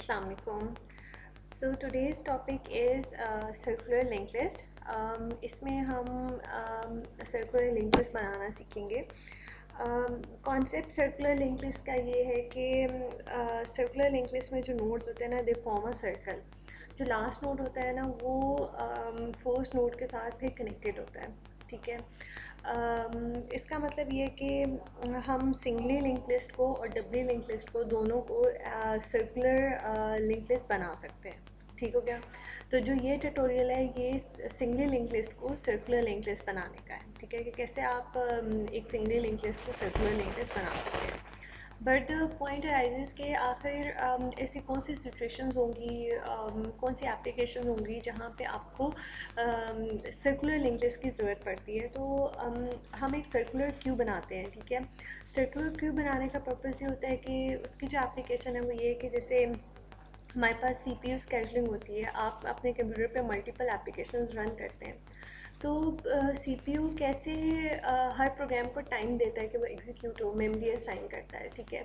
Assalamu alaikum. So today's topic is circular linked list. इसमें हम circular linked list बनाना सीखेंगे. Concept circular link list का ये है कि सर्कुलर लिंक लिस्ट में जो नोड्स होते हैं ना, दे फॉर्म अ सर्कल. जो लास्ट नोड होता है ना, वो फर्स्ट नोड के साथ फिर कनेक्टेड होता है. ठीक है. इसका मतलब ये है कि हम सिंगली लिंक लिस्ट को और डबली लिंक लिस्ट को दोनों को सर्कुलर लिंक लिस्ट बना सकते हैं. ठीक हो गया. तो जो ये ट्यूटोरियल है ये सिंगली लिंक लिस्ट को सर्कुलर लिंक लिस्ट बनाने का है. ठीक है, कि कैसे आप एक सिंगली लिंक लिस्ट को सर्कुलर लिंक लिस्ट बना सकते हैं. बट द पॉइंट अराइजेस के आखिर ऐसी कौन सी सिचुएशंस होंगी, कौन सी एप्लीकेशन होंगी जहाँ पे आपको सर्कुलर लिंक लिस्ट की ज़रूरत पड़ती है. तो हम एक सर्कुलर क्यू बनाते हैं. ठीक है. सर्कुलर क्यू बनाने का पर्पज़ ये होता है कि उसकी जो एप्लीकेशन है वो ये है कि जैसे हमारे पास CPU स्केजुलिंग होती है. आप अपने कंप्यूटर पे मल्टीपल एप्लीकेशंस रन करते हैं. तो CPU कैसे हर प्रोग्राम को टाइम देता है कि वो एग्जीक्यूट हो, मेमोरी असाइन करता है. ठीक है.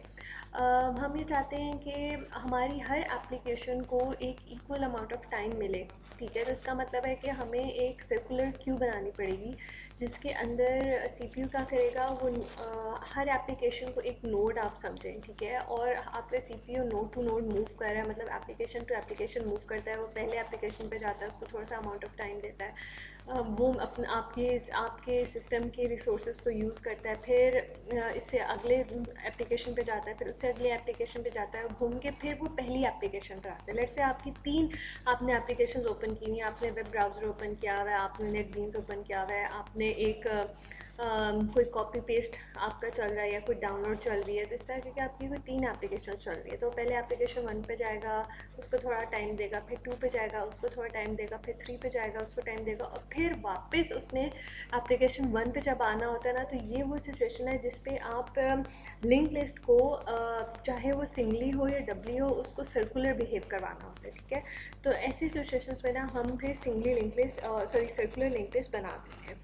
हम ये चाहते हैं कि हमारी हर एप्लीकेशन को एक इक्वल अमाउंट ऑफ टाइम मिले. ठीक है. तो इसका मतलब है कि हमें एक सर्कुलर क्यू बनानी पड़ेगी जिसके अंदर CPU क्या करेगा, वो हर एप्लीकेशन को एक नोड आप समझें. ठीक है. और आपका CPU node to node move कर रहा है, मतलब एप्लीकेशन टू एप्लीकेशन मूव करता है. वो पहले एप्लीकेशन पे जाता है, उसको थोड़ा सा अमाउंट ऑफ टाइम देता है, वो अपने आपके सिस्टम के रिसोर्सेज को यूज़ करता है, फिर इससे अगले एप्लीकेशन पे जाता है, फिर उससे अगले एप्लीकेशन पे जाता है, घूम के फिर वो पहली एप्लीकेशन पर आता है. लेट्स से आपकी 3 आपने एप्लीकेशंस ओपन की हुई हैं. आपने वेब ब्राउज़र ओपन किया हुआ है, आपने नेटबीन्स ओपन किया हुआ है, आपने एक कोई कॉपी पेस्ट आपका चल रहा है या कोई डाउनलोड चल रही है. तो इस तरह की आपकी कोई 3 एप्लीकेशन चल रही है. तो पहले एप्लीकेशन 1 पे जाएगा, उसको थोड़ा टाइम देगा, फिर 2 पे जाएगा, उसको थोड़ा टाइम देगा, फिर 3 पे जाएगा, उसको टाइम देगा, और फिर वापस उसने एप्लीकेशन 1 पे जब आना होता है ना, तो ये वो सिचुएशन है जिस पे आप लिंक लिस्ट को चाहे वो सिंगली हो या डबली हो, उसको सर्कुलर बिहेव करवाना होता है. ठीक है. तो ऐसी सिचुएशंस में ना हम फिर singly link list circular link list बना देते हैं.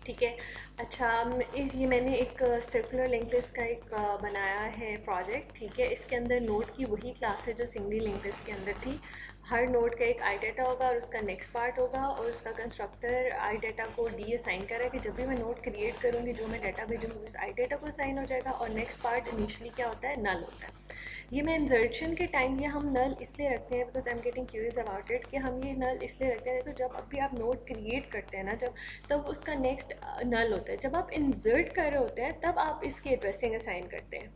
ठीक है. अच्छा, ये मैंने एक सर्कुलर लिंक लिस्ट का एक बनाया है प्रोजेक्ट. ठीक है. इसके अंदर नोड की वही क्लास है जो सिंगली लिंक लिस्ट के अंदर थी. हर नोड का एक आई डाटा होगा और उसका नेक्स्ट पार्ट होगा, और उसका कंस्ट्रक्टर आई डाटा को डी असाइन कर रहा है कि जब भी मैं नोड क्रिएट करूँगी, जो मैं डाटा भेजूँगी उस आई डाटा को असाइन हो जाएगा. और नेक्स्ट पार्ट इनिशियली क्या होता है, नल होता है. ये मैं इंसर्शन के टाइम ये हम नल इसलिए रखते हैं because I am getting curious about it, कि हम ये नल इसलिए रखते हैं तो जब अभी आप नोड क्रिएट करते हैं ना, जब तब उसका नेक्स्ट नल होता है. जब आप इंसर्ट कर रहे होते हैं तब आप इसकी एड्रेसिंग असाइन करते हैं.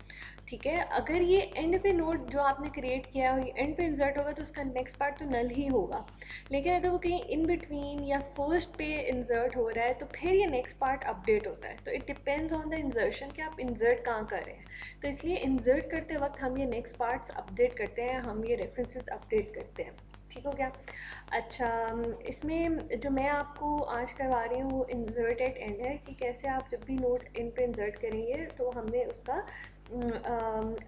ठीक है. अगर ये एंड पे नोड जो आपने क्रिएट किया है एंड पे इंसर्ट होगा तो उसका नेक्स्ट पार्ट तो नल ही होगा. लेकिन अगर वो कहीं इन बिटवीन या फर्स्ट पे इंसर्ट हो रहा है तो फिर ये नेक्स्ट पार्ट अपडेट होता है. तो it depends on the insertion कि आप इंसर्ट कहाँ कर रहे हैं. तो इसलिए इंसर्ट करते वक्त हम ये नेक्स्ट पार्ट्स अपडेट करते हैं, हम ये रेफरेंसेस अपडेट करते हैं. ठीक हो गया. अच्छा, इसमें जो मैं आपको आज करवा रही हूँ वो इंसर्ट एट एंड है, कि कैसे आप जब भी नोड इन पे इंसर्ट करेंगे तो हमें उसका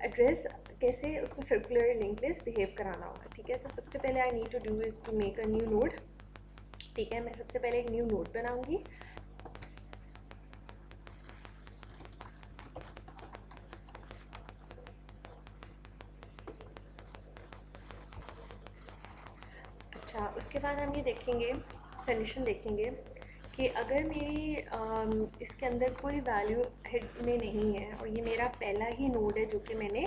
एड्रेस कैसे उसको सर्कुलर लिंक लिस्ट बिहेव कराना होगा. ठीक है. तो सबसे पहले I need to do is to make a new node. ठीक है. मैं सबसे पहले एक न्यू नोड बनाऊंगी. अच्छा, उसके बाद हम ये देखेंगे, कंडीशन देखेंगे कि अगर मेरी इसके अंदर कोई वैल्यू हेड में नहीं है और ये मेरा पहला ही नोड है जो कि मैंने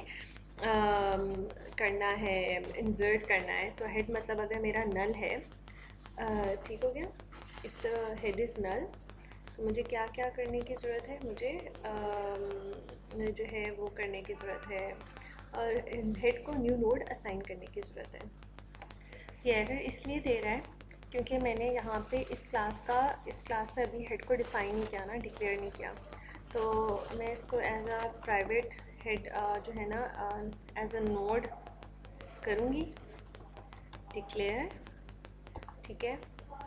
करना है, इंसर्ट करना है. तो हेड मतलब अगर मेरा नल है, ठीक हो गया, इफ द हेड इज़ नल, तो मुझे क्या क्या करने की ज़रूरत है, मुझे जो है वो करने की ज़रूरत है, और हेड को न्यू नोड असाइन करने की ज़रूरत है. ये एरर इसलिए दे रहा है क्योंकि मैंने यहाँ पे इस क्लास में अभी हेड को डिफ़ाइन नहीं किया ना, डिक्लेयर नहीं किया. तो मैं इसको एज अ प्राइवेट हेड जो है ना, एज अ नोड करूँगी डिक्लेयर. ठीक है.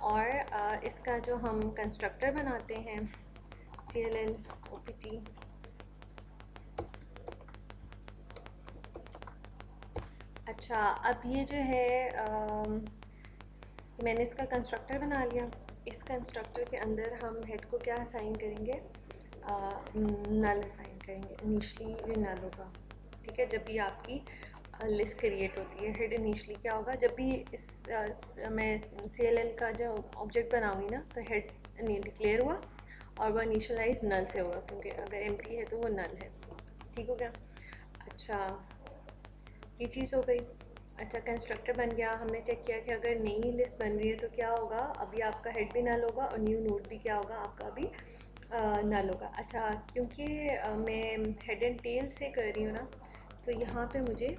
और इसका जो हम कंस्ट्रक्टर बनाते हैं CLL OPT, अच्छा, अब ये जो है मैंने इसका कंस्ट्रक्टर बना लिया. इस कंस्ट्रक्टर के अंदर हम हेड को क्या असाइन करेंगे, नल असाइन करेंगे. इनिशियली ये नल होगा. ठीक है. जब भी आपकी लिस्ट क्रिएट होती है। हेड इनिशियली क्या होगा, जब भी मैं CLL का जो ऑब्जेक्ट बनाऊंगी ना, तो हेड डिक्लेयर हुआ और वो इनिशियलाइज नल से होगा, क्योंकि अगर एम्प्टी है तो वो नल है। ठीक हो गया। अच्छा, ये चीज़ हो गई। अच्छा, कंस्ट्रक्टर बन गया। हमने चेक किया कि अगर नई लिस्ट बन रही है तो क्या होगा, अभी आपका हेड भी नल होगा और न्यू नोड भी क्या होगा, आपका अभी नल होगा। अच्छा, क्योंकि मैं हेड एंड टेल से कर रही हूँ ना, तो यहाँ पे मुझे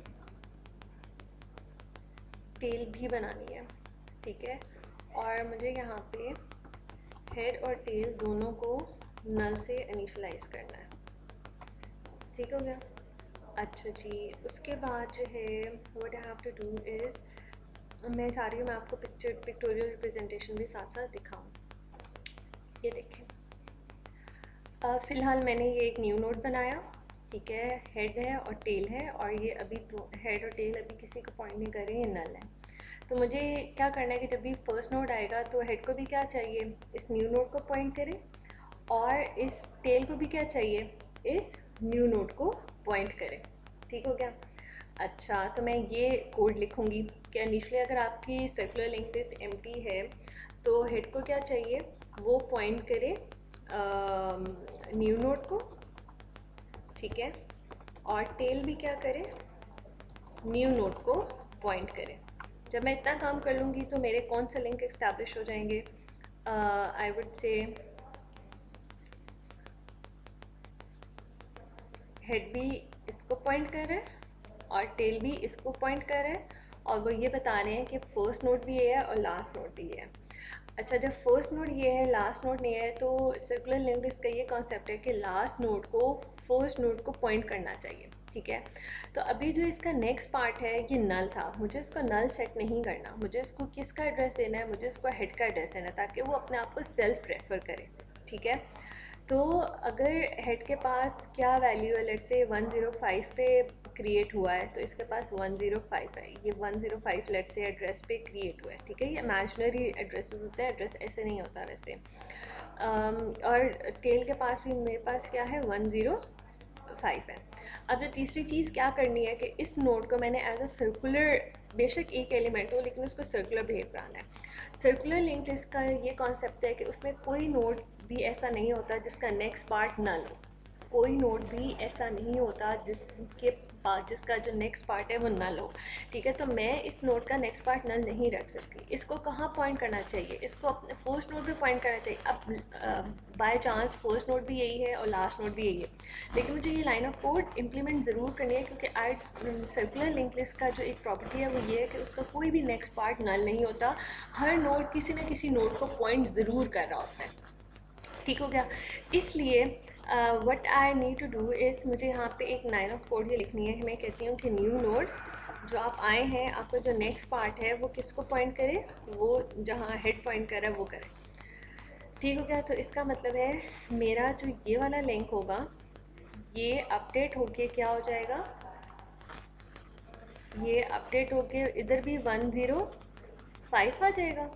टेल भी बनानी है। ठीक है, और मुझे यहाँ पे हेड और टेल दोनों को नल से इनिशियलाइज करना है। ठीक हो गया। अच्छा जी, उसके बाद जो है what I have to do is, मैं चाह रही हूँ मैं आपको पिक्टोरियल रिप्रेजेंटेशन भी साथ साथ दिखाऊँ। ये देखें, फ़िलहाल मैंने ये एक न्यू नोड बनाया। ठीक है, हेड है और टेल है, और ये अभी तो हेड और टेल अभी किसी को पॉइंट नहीं कर रहे हैं, ये नल है। तो मुझे क्या करना है कि जब भी फर्स्ट नोड आएगा तो हेड को भी क्या चाहिए, इस न्यू नोड को पॉइंट करे, और इस टेल को भी क्या चाहिए, इस न्यू नोड को पॉइंट करे। ठीक हो गया। अच्छा, तो मैं ये कोड लिखूँगी कि इनिशियली अगर आपकी सर्कुलर लिंक लिस्ट एम्प्टी है तो हेड को क्या चाहिए, वो पॉइंट करे न्यू नोड को। ठीक है, और टेल भी क्या करे, न्यू नोड को पॉइंट करे। जब मैं इतना काम कर लूँगी तो मेरे कौन से लिंक एस्टैब्लिश हो जाएंगे, आई वुड से हेड भी इसको पॉइंट कर रहा है और टेल भी इसको पॉइंट कर रहा है, और वो ये बता रहे हैं कि फर्स्ट नोड भी ये है और लास्ट नोड भी ये है। अच्छा, जब फर्स्ट नोड ये है लास्ट नोड नहीं है, तो सर्कुलर लिंक लिस्ट का ये कॉन्सेप्ट है कि लास्ट नोड को फर्स्ट नोड को पॉइंट करना चाहिए। ठीक है, तो अभी जो इसका नेक्स्ट पार्ट है ये नल था, मुझे इसको नल सेट नहीं करना, मुझे इसको किसका एड्रेस देना है, मुझे इसको हेड का एड्रेस देना है, ताकि वो अपने आप को सेल्फ रेफर करे। ठीक है, तो अगर हेड के पास क्या वैल्यू है, लेट से 105 पे क्रिएट हुआ है, तो इसके पास 105 है, ये 105 लेट से एड्रेस पे क्रिएट हुआ है। ठीक है, ये इमेजिनरी एड्रेसेस होते हैं, एड्रेस ऐसे नहीं होता वैसे। और टेल के पास भी मेरे पास क्या है, 105 है। अब जो तीसरी चीज़ क्या करनी है कि इस नोड को मैंने एज अ सर्कुलर, बेशक एक एलिमेंट हो लेकिन उसको सर्कुलर बिहेव कराना है। सर्कुलर लिंक लिस्ट का ये कॉन्सेप्ट है कि उसमें कोई नोड भी ऐसा नहीं होता जिसका नेक्स्ट पार्ट नल हो, कोई नोड भी ऐसा नहीं होता जिसके पास जिसका जो नेक्स्ट पार्ट है वो नल हो। ठीक है, तो मैं इस नोड का नेक्स्ट पार्ट नल नहीं रख सकती। इसको कहाँ पॉइंट करना चाहिए, इसको अपने फर्स्ट नोड पे पॉइंट करना चाहिए। अब बाय चांस फर्स्ट नोड भी यही है और लास्ट नोड भी यही है, लेकिन मुझे ये लाइन ऑफ कोड इम्प्लीमेंट ज़रूर करनी है, क्योंकि सर्कुलर लिंक लिस्ट का जो एक प्रॉपर्टी है वो ये है कि उसका कोई भी नेक्स्ट पार्ट नल नहीं होता, हर नोड किसी न किसी नोड को पॉइंट ज़रूर कर रहा होता है। ठीक हो गया। इसलिए what I need to do is, मुझे यहाँ पे एक लाइन ऑफ कोड ये लिखनी है। मैं कहती हूँ कि न्यू नोड जो आप आए हैं, आपका जो नेक्स्ट पार्ट है वो किसको पॉइंट करे, वो जहाँ हेड पॉइंट कर रहा है वो करे। ठीक हो गया। तो इसका मतलब है मेरा जो ये वाला लिंक होगा ये अपडेट होके क्या हो जाएगा, ये अपडेट होके इधर भी 105 आ जाएगा।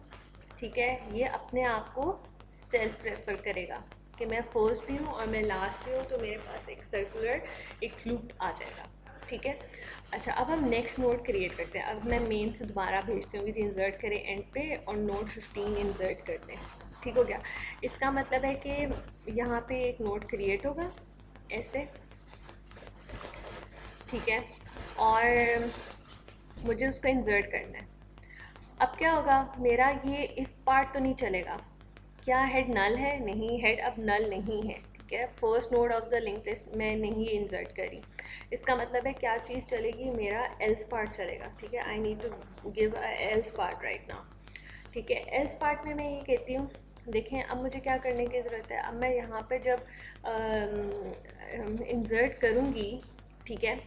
ठीक है, ये अपने आप को सेल्फ रेफर करेगा कि मैं फर्स्ट भी हूँ और मैं लास्ट भी हूँ, तो मेरे पास एक सर्कुलर एक लूप आ जाएगा। ठीक है। अच्छा, अब हम नेक्स्ट नोड क्रिएट करते हैं। अब मैं मेन से दोबारा भेजती हूँ कि इंसर्ट करें एंड पे, और नोड 15 इंसर्ट करते हैं। ठीक हो गया। इसका मतलब है कि यहाँ पे एक नोड क्रिएट होगा ऐसे। ठीक है, और मुझे उसको इंसर्ट करना है। अब क्या होगा, मेरा ये इफ पार्ट तो नहीं चलेगा। क्या हेड नल है, नहीं, हेड अब नल नहीं है। ठीक है, first node of the link list मैं नहीं इंसर्ट करी। इसका मतलब है क्या चीज़ चलेगी, मेरा एल्स पार्ट चलेगा। ठीक है, I need to give a else part right now. ठीक है, एल्स पार्ट में मैं ये कहती हूँ, देखें अब मुझे क्या करने की ज़रूरत है। अब मैं यहाँ पे जब इंसर्ट करूँगी, ठीक है,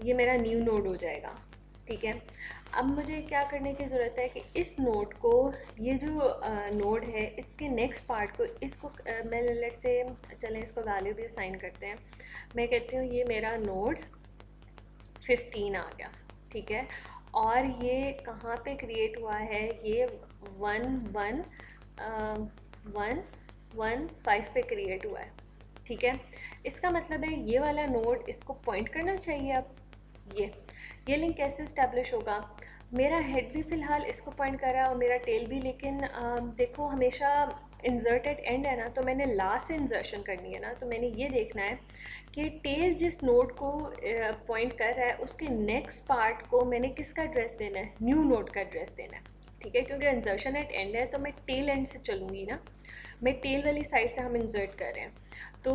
ये मेरा न्यू नोड हो जाएगा। ठीक है, अब मुझे क्या करने की ज़रूरत है कि इस नोड को, ये जो नोड है इसके नेक्स्ट पार्ट को, इसको मैं लेट से चलें इसको वैल्यू भी असाइन करते हैं। मैं कहती हूँ ये मेरा नोड 15 आ गया। ठीक है, और ये कहाँ पे क्रिएट हुआ है, ये 115 पे क्रिएट हुआ है। ठीक है, इसका मतलब है ये वाला नोड इसको पॉइंट करना चाहिए। अब ये लिंक कैसे इस्टेब्लिश होगा? मेरा हेड भी फ़िलहाल इसको पॉइंट कर रहा है और मेरा टेल भी, लेकिन देखो हमेशा इंसर्टेड एंड है ना, तो मैंने लास्ट से इंसर्शन करनी है ना, तो मैंने ये देखना है कि टेल जिस नोड को पॉइंट कर रहा है उसके नेक्स्ट पार्ट को मैंने किसका एड्रेस देना है? न्यू नोड का एड्रेस देना है, ठीक है, क्योंकि इंसर्शन एट एंड है तो मैं टेल एंड से चलूँगी ना, मैं टेल वाली साइड से हम इंसर्ट कर रहे हैं। तो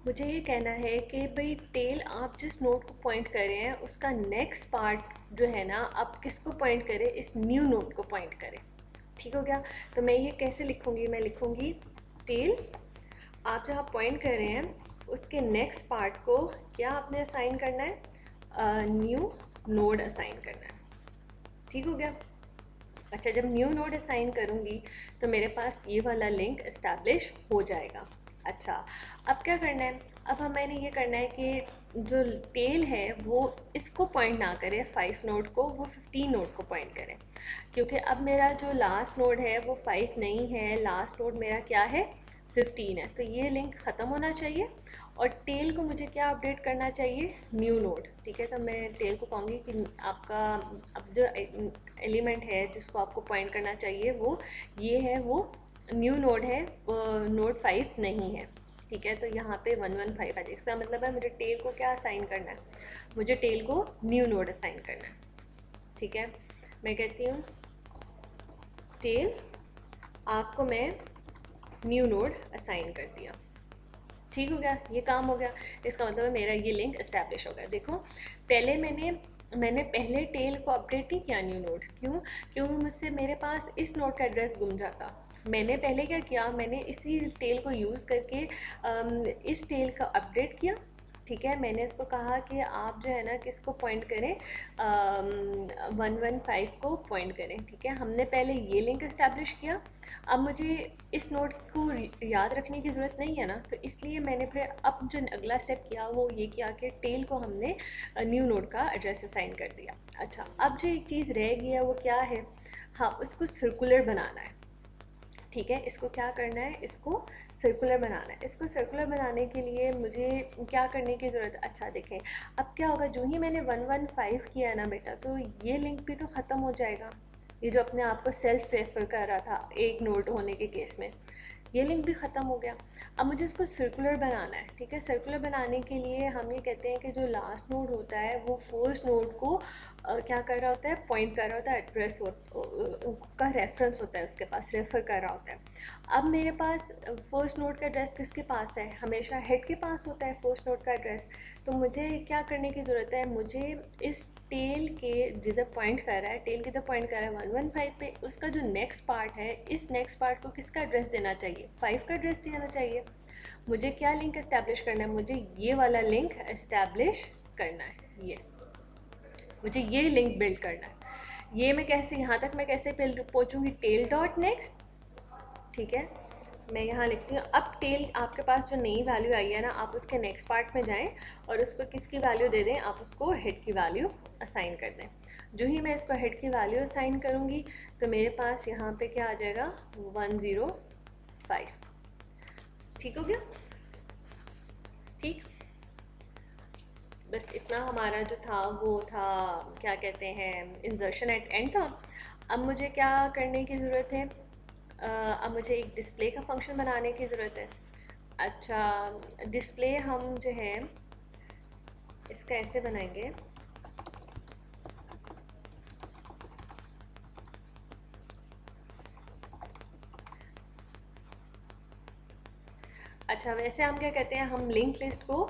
मुझे ये कहना है कि भाई टेल आप जिस नोड को पॉइंट कर रहे हैं उसका नेक्स्ट पार्ट जो है ना, आप किसको पॉइंट करें? इस न्यू नोड को पॉइंट करें। ठीक हो गया? तो मैं ये कैसे लिखूँगी? मैं लिखूँगी टेल आप जहाँ पॉइंट कर रहे हैं उसके नेक्स्ट पार्ट को क्या आपने असाइन करना है? न्यू नोड असाइन करना है। ठीक हो गया? अच्छा, जब न्यू नोड असाइन करूँगी तो मेरे पास ये वाला लिंक इस्टेब्लिश हो जाएगा। अच्छा, अब क्या करना है? अब मैंने ये करना है कि जो टेल है वो इसको पॉइंट ना करे 5 नोड को, वो 15 नोड को पॉइंट करे, क्योंकि अब मेरा जो लास्ट नोड है वो 5 नहीं है, लास्ट नोड मेरा क्या है? 15 है। तो ये लिंक ख़त्म होना चाहिए और टेल को मुझे क्या अपडेट करना चाहिए? New node. ठीक है, तो मैं टेल को कहूँगी कि आपका अब जो एलिमेंट है जिसको आपको पॉइंट करना चाहिए वो ये है, वो न्यू नोड है, नोड 5 नहीं है। ठीक है, तो यहाँ पे 115 आ जाएगा। इसका मतलब है मुझे टेल को क्या असाइन करना है? मुझे टेल को न्यू नोड असाइन करना है। ठीक है, मैं कहती हूँ टेल आपको मैं न्यू नोड असाइन कर दिया। ठीक हो गया? ये काम हो गया। इसका मतलब है मेरा ये लिंक इस्टेब्लिश हो गया। देखो, पहले मैंने पहले टेल को अपडेट नहीं किया न्यू नोड। क्यों? क्योंकि मुझसे मेरे पास इस नोड का एड्रेस गुम जाता। मैंने पहले क्या किया? मैंने इसी टेल को यूज़ करके इस टेल का अपडेट किया। ठीक है, मैंने इसको कहा कि आप जो है ना किसको पॉइंट करें? 115 को पॉइंट करें। ठीक है, हमने पहले ये लिंक इस्टेब्लिश किया। अब मुझे इस नोट को याद रखने की ज़रूरत नहीं है ना, तो इसलिए मैंने फिर अब जो अगला स्टेप किया वो ये किया कि टेल को हमने न्यू नोड का एड्रेस असाइन कर दिया। अच्छा, अब जो एक चीज़ रह गई है वो क्या है? हाँ, उसको सर्कुलर बनाना है। ठीक है, इसको क्या करना है? इसको सर्कुलर बनाना है। इसको सर्कुलर बनाने के लिए मुझे क्या करने की ज़रूरत है? अच्छा देखें, अब क्या होगा? जो ही मैंने 115 किया ना बेटा, तो ये लिंक भी तो ख़त्म हो जाएगा। ये जो अपने आप को सेल्फ रेफर कर रहा था एक नोड होने के केस में, ये लिंक भी ख़त्म हो गया। अब मुझे इसको सर्कुलर बनाना है। ठीक है, सर्कुलर बनाने के लिए हम ये कहते हैं कि जो लास्ट नोड होता है वो फर्स्ट नोड को क्या कर रहा होता है? पॉइंट कर रहा होता है, एड्रेस का रेफरेंस होता है, उसके पास रेफ़र कर रहा होता है। अब मेरे पास फर्स्ट नोड का एड्रेस किसके पास है? हमेशा हेड के पास होता है फर्स्ट नोड का एड्रेस। तो मुझे क्या करने की ज़रूरत है? मुझे इस टेल के जिधर पॉइंट कर रहा है, टेल किधर पॉइंट कर रहा है? 115 पे। उसका जो नेक्स्ट पार्ट है, इस नेक्स्ट पार्ट को किसका एड्रेस देना चाहिए? 5 का एड्रेस देना चाहिए। मुझे क्या लिंक इस्टेब्लिश करना है? मुझे ये वाला लिंक इस्टेब्लिश करना है। ये मुझे ये लिंक बिल्ड करना है। ये मैं कैसे, यहाँ तक मैं कैसे पहुँचूँगी? Tell dot next. ठीक है, मैं यहाँ लिखती हूँ। अब टेल आपके पास जो नई वैल्यू आई है ना, आप उसके नेक्स्ट पार्ट में जाएं और उसको किसकी वैल्यू दे दें? आप उसको हेड की वैल्यू असाइन कर दें। जो ही मैं इसको हेड की वैल्यू असाइन करूँगी तो मेरे पास यहाँ पे क्या आ जाएगा? 105। ठीक हो गया? ठीक, बस इतना हमारा जो था वो था, क्या कहते हैं, इंसर्शन एट एंड था। अब मुझे क्या करने की ज़रूरत है? अब मुझे एक डिस्प्ले का फंक्शन बनाने की ज़रूरत है। अच्छा, डिस्प्ले हम जो है इसका ऐसे बनाएंगे। अच्छा, वैसे हम क्या कहते हैं? हम लिंक लिस्ट को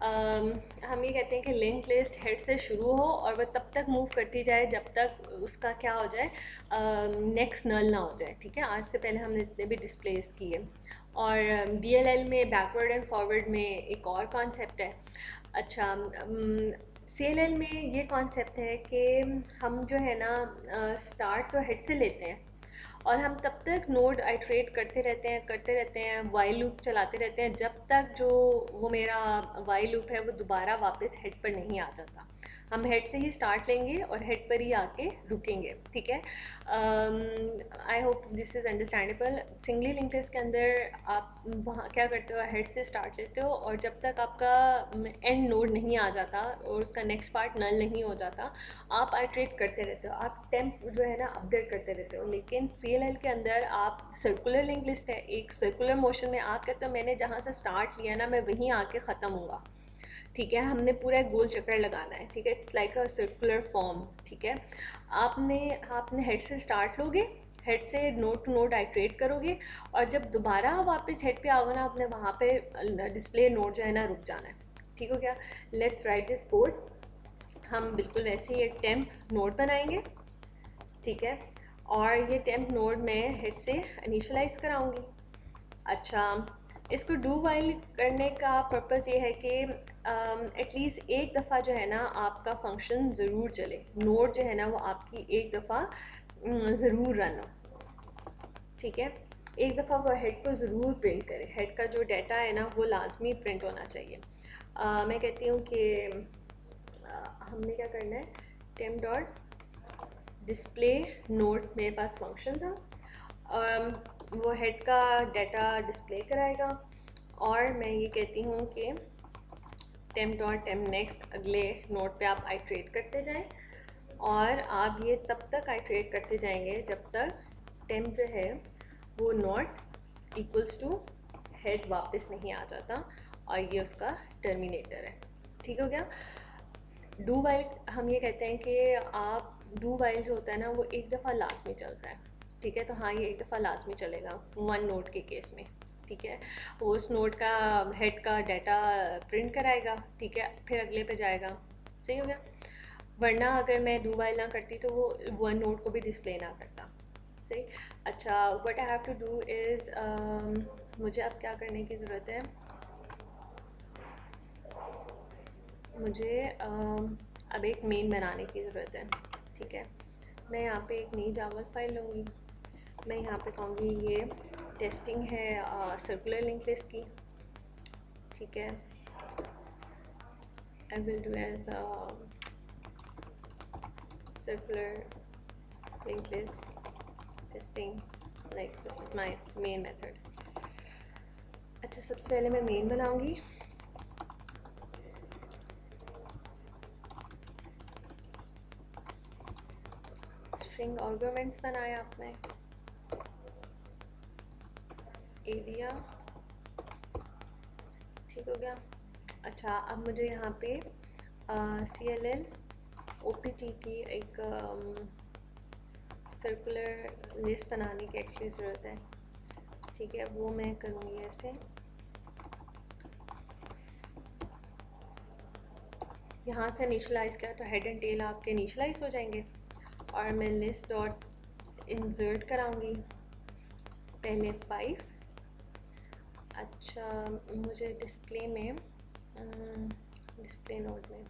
हम ये कहते हैं कि लिंक लिस्ट हेड से शुरू हो और वह तब तक मूव करती जाए जब तक उसका क्या हो जाए? नेक्स्ट नल ना हो जाए। ठीक है, आज से पहले हमने जितने भी डिस्प्लेस किए। और DLL में बैकवर्ड एंड फॉरवर्ड में एक और कॉन्सेप्ट है। अच्छा, CLL में ये कॉन्सेप्ट है कि हम जो है ना स्टार्ट तो हेड से लेते हैं और हम तब तक नोड आइट्रेट करते रहते हैं, वाइल लूप चलाते रहते हैं जब तक जो वो मेरा वाइल लूप है वो दोबारा वापस हेड पर नहीं आ जाता। हम हेड से ही स्टार्ट लेंगे और हेड पर ही आके रुकेंगे, ठीक है। I hope this is understandable. Singly linked list के अंदर आप वहाँ क्या करते हो, हेड से स्टार्ट लेते हो और जब तक आपका एंड नोड नहीं आ जाता और उसका नेक्स्ट पार्ट नल नहीं हो जाता, आप आइट्रेट करते रहते हो, आप टेम्प जो है ना अपडेट करते रहते हो। लेकिन CLL के अंदर आप सर्कुलर लिंक लिस्ट है, एक सर्कुलर मोशन में आप कहते हो मैंने जहाँ से स्टार्ट लिया ना मैं वहीं आके ख़त्म होगा, ठीक है। हमने पूरा एक गोल चक्कर लगाना है, ठीक है। It's like a circular form, ठीक है। आपने हेड से स्टार्ट लोगे, हेड से नोड टू नोड आइट्रेट करोगे और जब दोबारा वापस हेड पे आओगे ना अपने वहाँ पे डिस्प्ले नोड जो है ना रुक जाना है, ठीक हो गया। Let's write this code. हम बिल्कुल वैसे ही एक टेम्प नोड बनाएंगे, ठीक है। और ये टेम्प नोड में हेड से इनिशियलाइज कराऊंगी। अच्छा, इसको डू वाइल करने का पर्पज़ ये है कि एटलीस्ट एक दफ़ा जो है ना आपका फंक्शन ज़रूर चले, नोड जो है ना वो आपकी एक दफ़ा ज़रूर रन हो, ठीक है। एक दफ़ा वो हेड को ज़रूर प्रिंट करे, हेड का जो डाटा है ना वो लाजमी प्रिंट होना चाहिए। मैं कहती हूँ कि हमने क्या करना है, टेम डॉट डिस्प्ले नोड मेरे पास फंक्शन था, वो हेड का डाटा डिस्प्ले कराएगा और मैं ये कहती हूँ कि टेम डॉट टेम नेक्स्ट अगले नोड पे आप आइट्रेट करते जाएं और आप ये तब तक आइट्रेट करते जाएंगे जब तक टेम जो है वो नॉट इक्वल्स टू हेड वापस नहीं आ जाता और ये उसका टर्मिनेटर है, ठीक हो गया। डू वाइल हम ये कहते हैं कि आप डू वाइल जो होता है ना वो एक दफ़ा लाजमी चलता है, ठीक है। तो हाँ, ये एक दफ़ा लाजमी चलेगा वन नोड के केस में, ठीक है। वो उस नोड का हेड का डाटा प्रिंट कराएगा, ठीक है, फिर अगले पे जाएगा, सही हो गया। वरना अगर मैं डू वाइल ना करती तो वो वन नोड को भी डिस्प्ले ना करता, सही। अच्छा, what I have to do is मुझे अब क्या करने की ज़रूरत है, मुझे अब एक मेन बनाने की ज़रूरत है, ठीक है। मैं यहाँ पे एक नई जावा फाइल लूँगी, मैं यहाँ पे कहूँगी ये टेस्टिंग है सर्कुलर लिंक लिस्ट की, ठीक है। I will do as circular link list testing, like this is my main method. अच्छा, सबसे पहले मैं मेन बनाऊँगी, स्ट्रिंग आर्गुमेंट्स बनाया आपने, एरिया, ठीक हो गया। अच्छा, अब मुझे यहाँ पे CLL OPT की एक सर्कुलर लिस्ट बनाने की एक्चुअली ज़रूरत है, ठीक है। वो मैं करूँगी ऐसे, यहाँ से इनिशियलाइज़ किया तो हेड एंड टेल आपके इनिशियलाइज हो जाएंगे और मैं लिस्ट डॉट इंसर्ट कराऊंगी पहले 5। अच्छा, मुझे डिस्प्ले में डिस्प्ले नोड में,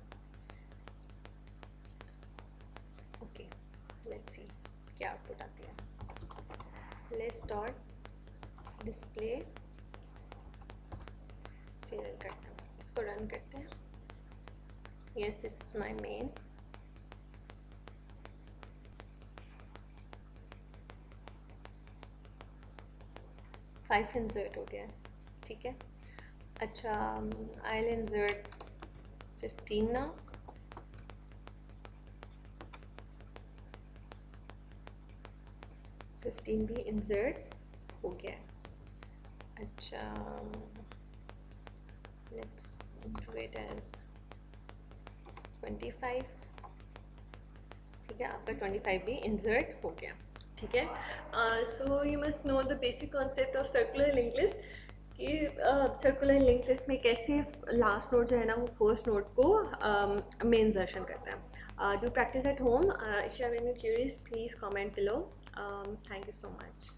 ओके, लेट्स सी क्या आउटपुट आती है। लिस्ट डॉट डिस्प्ले सीरियल करते हैं, इसको रन करते हैं। Yes, this is my main, five insert हो गया, ठीक है। अच्छा, आई विल इंसर्ट 15 ना, भी इंसर्ट हो गया। अच्छा, लेट्स डू इट एज 25, ठीक है, आपका 25 भी इंसर्ट हो गया, ठीक है। So you must know the basic concept of circular link list कि सर्कुलर लिंक लिस्ट में कैसे लास्ट नोड जो है ना वो फर्स्ट नोड को में इंसर्शन करता है। Do practice at home. If you have any curies please comment below. Thank you so much.